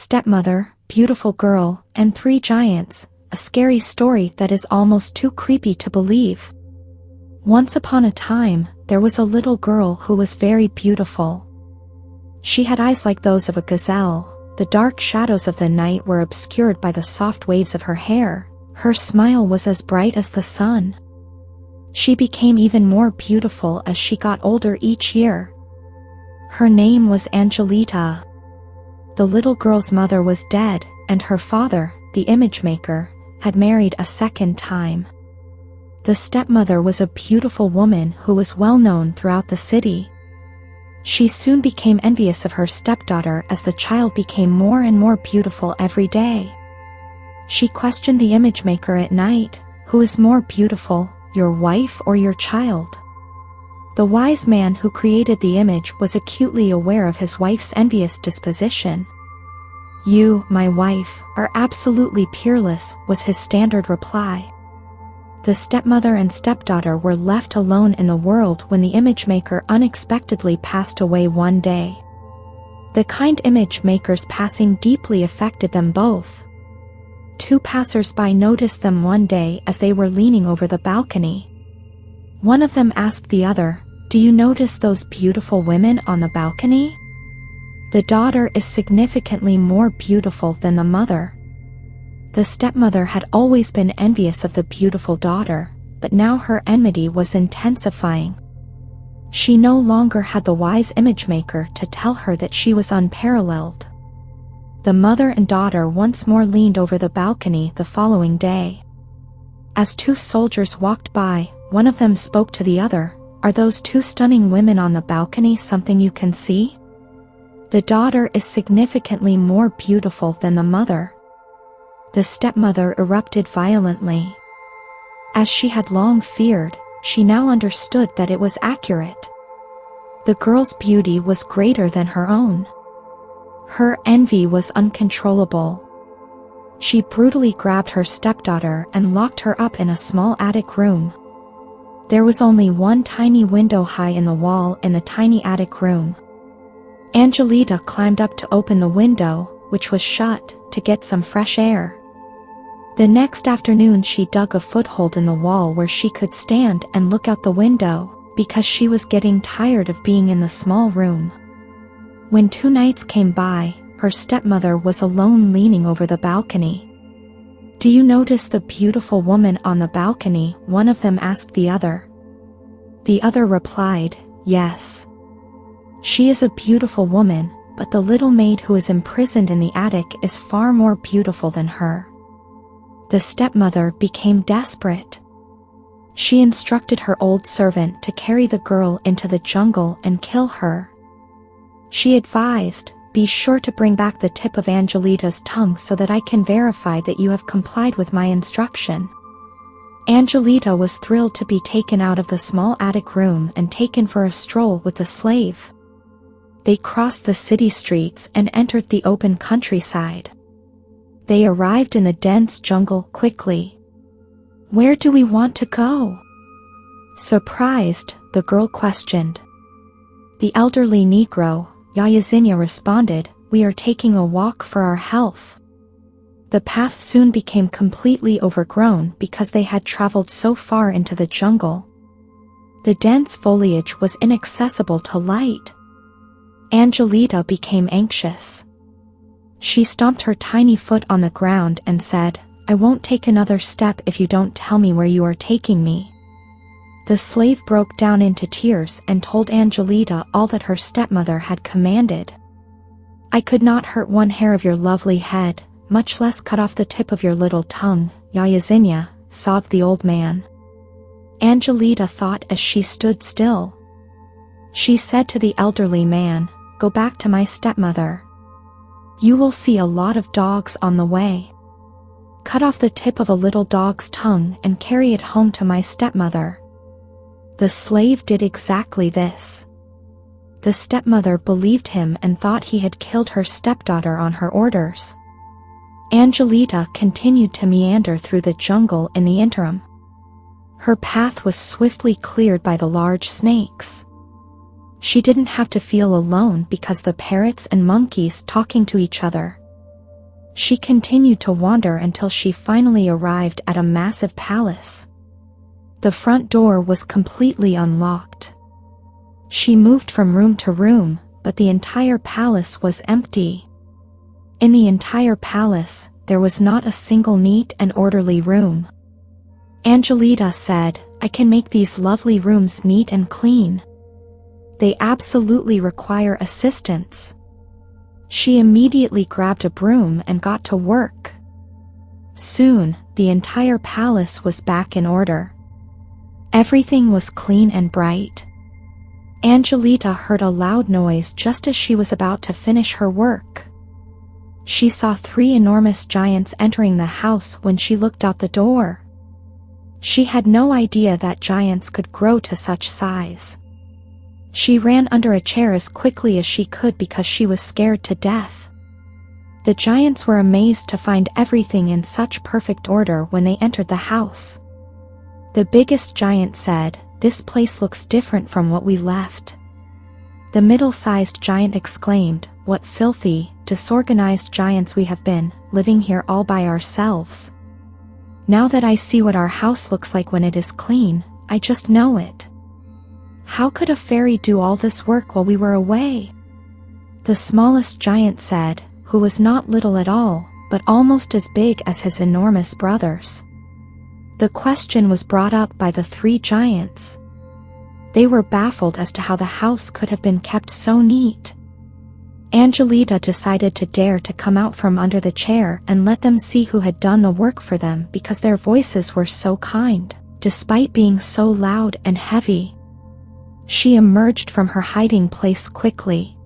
Stepmother, Beautiful Girl, and Three Giants, a scary story that is almost too creepy to believe. Once upon a time, there was a little girl who was very beautiful. She had eyes like those of a gazelle. The dark shadows of the night were obscured by the soft waves of her hair. Her smile was as bright as the sun. She became even more beautiful as she got older each year. Her name was Angelita. The little girl's mother was dead, and her father, the image maker, had married a second time. The stepmother was a beautiful woman who was well known throughout the city. She soon became envious of her stepdaughter as the child became more and more beautiful every day. She questioned the image maker at night, "Who is more beautiful, your wife or your child?" The wise man who created the image was acutely aware of his wife's envious disposition. "You, my wife, are absolutely peerless," was his standard reply. The stepmother and stepdaughter were left alone in the world when the image maker unexpectedly passed away one day. The kind image maker's passing deeply affected them both. Two passers-by noticed them one day as they were leaning over the balcony. One of them asked the other, "Do you notice those beautiful women on the balcony? The daughter is significantly more beautiful than the mother." The stepmother had always been envious of the beautiful daughter, but now her enmity was intensifying. She no longer had the wise image maker to tell her that she was unparalleled. The mother and daughter once more leaned over the balcony the following day. As two soldiers walked by, one of them spoke to the other, "Are those two stunning women on the balcony something you can see? The daughter is significantly more beautiful than the mother." The stepmother erupted violently. As she had long feared, she now understood that it was accurate. The girl's beauty was greater than her own. Her envy was uncontrollable. She brutally grabbed her stepdaughter and locked her up in a small attic room. There was only one tiny window high in the wall in the tiny attic room. Angelita climbed up to open the window, which was shut, to get some fresh air. The next afternoon she dug a foothold in the wall where she could stand and look out the window, because she was getting tired of being in the small room. When 2 nights came by, her stepmother was alone leaning over the balcony. "Do you notice the beautiful woman on the balcony?" one of them asked the other. The other replied, "Yes. She is a beautiful woman, but the little maid who is imprisoned in the attic is far more beautiful than her." The stepmother became desperate. She instructed her old servant to carry the girl into the jungle and kill her. She advised, "Be sure to bring back the tip of Angelita's tongue so that I can verify that you have complied with my instruction." Angelita was thrilled to be taken out of the small attic room and taken for a stroll with the slave. They crossed the city streets and entered the open countryside. They arrived in the dense jungle quickly. "Where do we want to go?" Surprised, the girl questioned. The elderly Negro, EellsJanuary, responded, "We are taking a walk for our health." The path soon became completely overgrown because they had traveled so far into the jungle. The dense foliage was inaccessible to light. Angelita became anxious. She stomped her tiny foot on the ground and said, "I won't take another step if you don't tell me where you are taking me." The slave broke down into tears and told Angelita all that her stepmother had commanded. "I could not hurt one hair of your lovely head, much less cut off the tip of your little tongue, EellsJanuary," sobbed the old man. Angelita thought as she stood still. She said to the elderly man, "Go back to my stepmother. You will see a lot of dogs on the way. Cut off the tip of a little dog's tongue and carry it home to my stepmother." The slave did exactly this. The stepmother believed him and thought he had killed her stepdaughter on her orders. Angelita continued to meander through the jungle in the interim. Her path was swiftly cleared by the large snakes. She didn't have to feel alone because the parrots and monkeys talking to each other. She continued to wander until she finally arrived at a massive palace. The front door was completely unlocked. She moved from room to room, but the entire palace was empty. In the entire palace, there was not a single neat and orderly room. Angelita said, "I can make these lovely rooms neat and clean. They absolutely require assistance." She immediately grabbed a broom and got to work. Soon, the entire palace was back in order. Everything was clean and bright. Angelita heard a loud noise just as she was about to finish her work. She saw 3 enormous giants entering the house when she looked out the door. She had no idea that giants could grow to such size. She ran under a chair as quickly as she could because she was scared to death. The giants were amazed to find everything in such perfect order when they entered the house. The biggest giant said, "This place looks different from what we left." The middle-sized giant exclaimed, "What filthy, disorganized giants we have been, living here all by ourselves. Now that I see what our house looks like when it is clean, I just know it. How could a fairy do all this work while we were away?" The smallest giant said, who was not little at all, but almost as big as his enormous brothers. The question was brought up by the 3 giants. They were baffled as to how the house could have been kept so neat. Angelita decided to dare to come out from under the chair and let them see who had done the work for them because their voices were so kind, despite being so loud and heavy. She emerged from her hiding place quickly.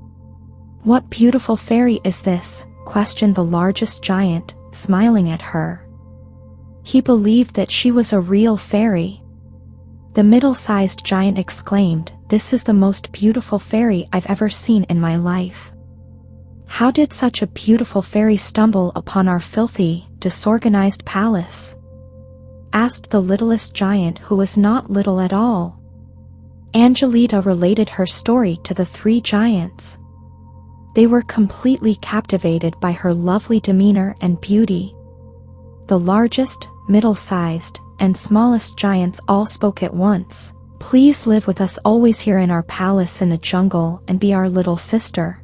"What beautiful fairy is this?" questioned the largest giant, smiling at her. He believed that she was a real fairy. The middle-sized giant exclaimed, "This is the most beautiful fairy I've ever seen in my life. How did such a beautiful fairy stumble upon our filthy, disorganized palace?" asked the littlest giant, who was not little at all. Angelita related her story to the 3 giants. They were completely captivated by her lovely demeanor and beauty. The largest, middle-sized, and smallest giants all spoke at once. "Please live with us always here in our palace in the jungle and be our little sister."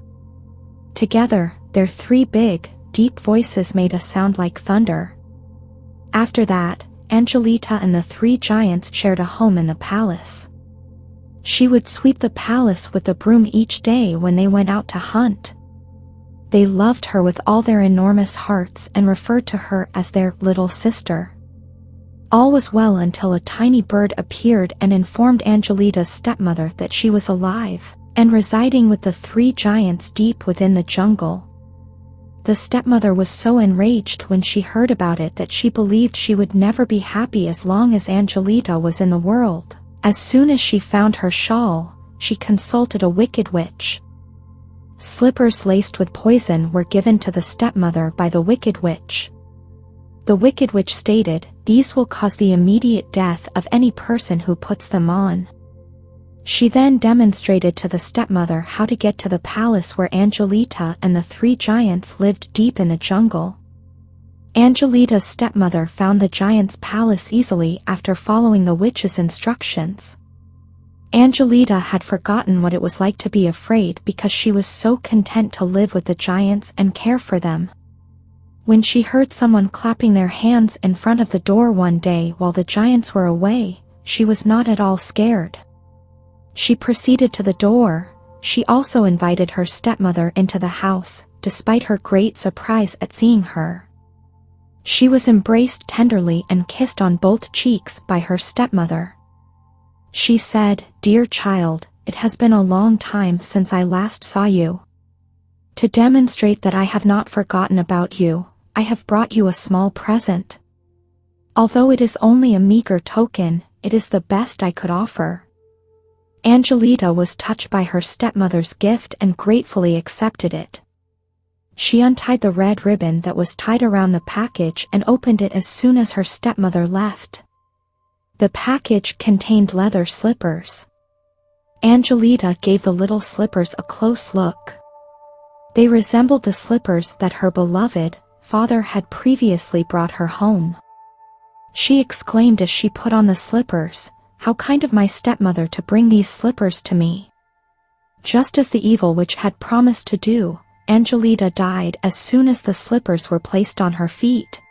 Together, their 3 big, deep voices made a sound like thunder. After that, Angelita and the 3 giants shared a home in the palace. She would sweep the palace with the broom each day when they went out to hunt. They loved her with all their enormous hearts and referred to her as their little sister. All was well until a tiny bird appeared and informed Angelita's stepmother that she was alive and residing with the 3 giants deep within the jungle. The stepmother was so enraged when she heard about it that she believed she would never be happy as long as Angelita was in the world. As soon as she found her shawl, she consulted a wicked witch. Slippers laced with poison were given to the stepmother by the wicked witch. The wicked witch stated, "These will cause the immediate death of any person who puts them on." She then demonstrated to the stepmother how to get to the palace where Angelita and the 3 giants lived deep in the jungle. Angelita's stepmother found the giant's palace easily after following the witch's instructions. Angelita had forgotten what it was like to be afraid because she was so content to live with the giants and care for them. When she heard someone clapping their hands in front of the door one day while the giants were away, she was not at all scared. She proceeded to the door. She also invited her stepmother into the house, despite her great surprise at seeing her. She was embraced tenderly and kissed on both cheeks by her stepmother. She said, "Dear child, it has been a long time since I last saw you. To demonstrate that I have not forgotten about you, I have brought you a small present. Although it is only a meager token, it is the best I could offer." Angelita was touched by her stepmother's gift and gratefully accepted it. She untied the red ribbon that was tied around the package and opened it as soon as her stepmother left. The package contained leather slippers. Angelita gave the little slippers a close look. They resembled the slippers that her beloved, father had previously brought her home. She exclaimed as she put on the slippers, "How kind of my stepmother to bring these slippers to me." Just as the evil witch had promised to do, Angelita died as soon as the slippers were placed on her feet.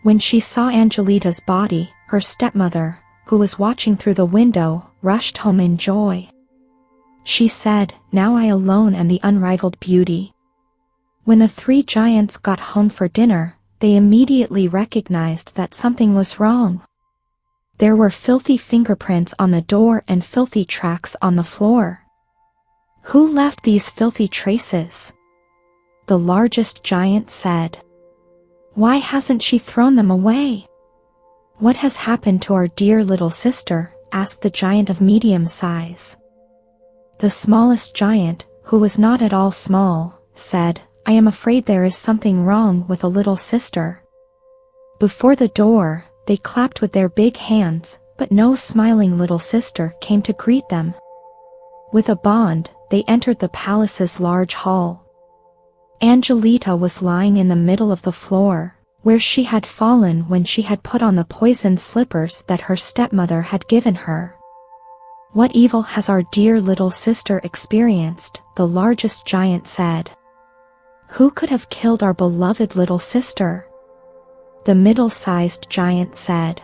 When she saw Angelita's body, her stepmother, who was watching through the window, rushed home in joy. She said, "Now I alone am the unrivaled beauty." When the three giants got home for dinner, they immediately recognized that something was wrong. There were filthy fingerprints on the door and filthy tracks on the floor. "Who left these filthy traces?" the largest giant said. "Why hasn't she thrown them away?" "What has happened to our dear little sister?" asked the giant of medium size. The smallest giant, who was not at all small, said, "I am afraid there is something wrong with a little sister." Before the door, they clapped with their big hands, but no smiling little sister came to greet them. With a bond, they entered the palace's large hall. Angelita was lying in the middle of the floor, where she had fallen when she had put on the poisoned slippers that her stepmother had given her. "What evil has our dear little sister experienced?" the largest giant said. "Who could have killed our beloved little sister?" The middle-sized giant said.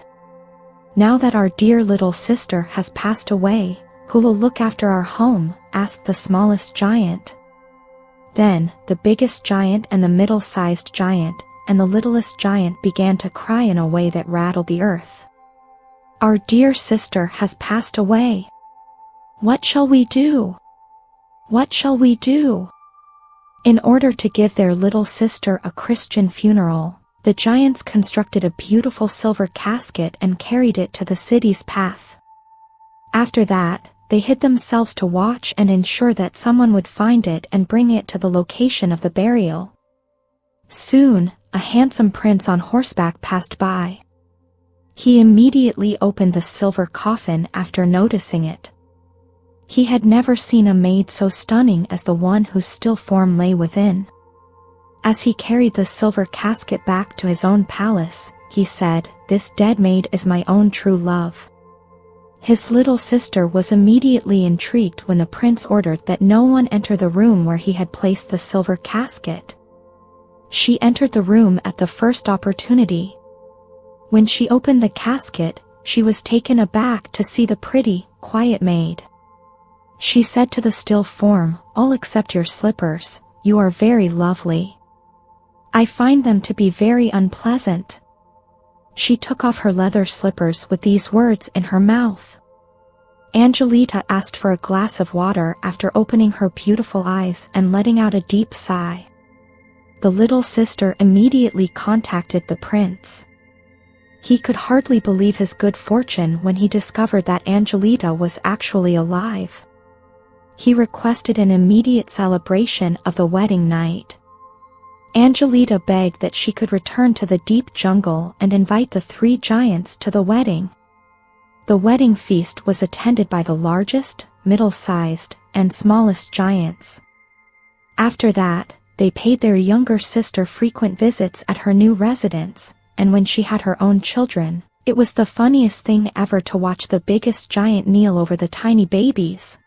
"Now that our dear little sister has passed away, who will look after our home?" asked the smallest giant. Then, the biggest giant and the middle-sized giant, and the littlest giant began to cry in a way that rattled the earth. "Our dear sister has passed away. What shall we do? What shall we do?" In order to give their little sister a Christian funeral, the giants constructed a beautiful silver casket and carried it to the city's path. After that, they hid themselves to watch and ensure that someone would find it and bring it to the location of the burial. Soon, a handsome prince on horseback passed by. He immediately opened the silver coffin after noticing it. He had never seen a maid so stunning as the one whose still form lay within. As he carried the silver casket back to his own palace, he said, "This dead maid is my own true love." His little sister was immediately intrigued when the prince ordered that no one enter the room where he had placed the silver casket. She entered the room at the first opportunity. When she opened the casket, she was taken aback to see the pretty, quiet maid. She said to the still form, "All except your slippers, you are very lovely. I find them to be very unpleasant." She took off her leather slippers with these words in her mouth. Angelita asked for a glass of water after opening her beautiful eyes and letting out a deep sigh. The little sister immediately contacted the prince. He could hardly believe his good fortune when he discovered that Angelita was actually alive. He requested an immediate celebration of the wedding night. Angelita begged that she could return to the deep jungle and invite the three giants to the wedding. The wedding feast was attended by the largest, middle-sized, and smallest giants. After that, they paid their younger sister frequent visits at her new residence, and when she had her own children, it was the funniest thing ever to watch the biggest giant kneel over the tiny babies.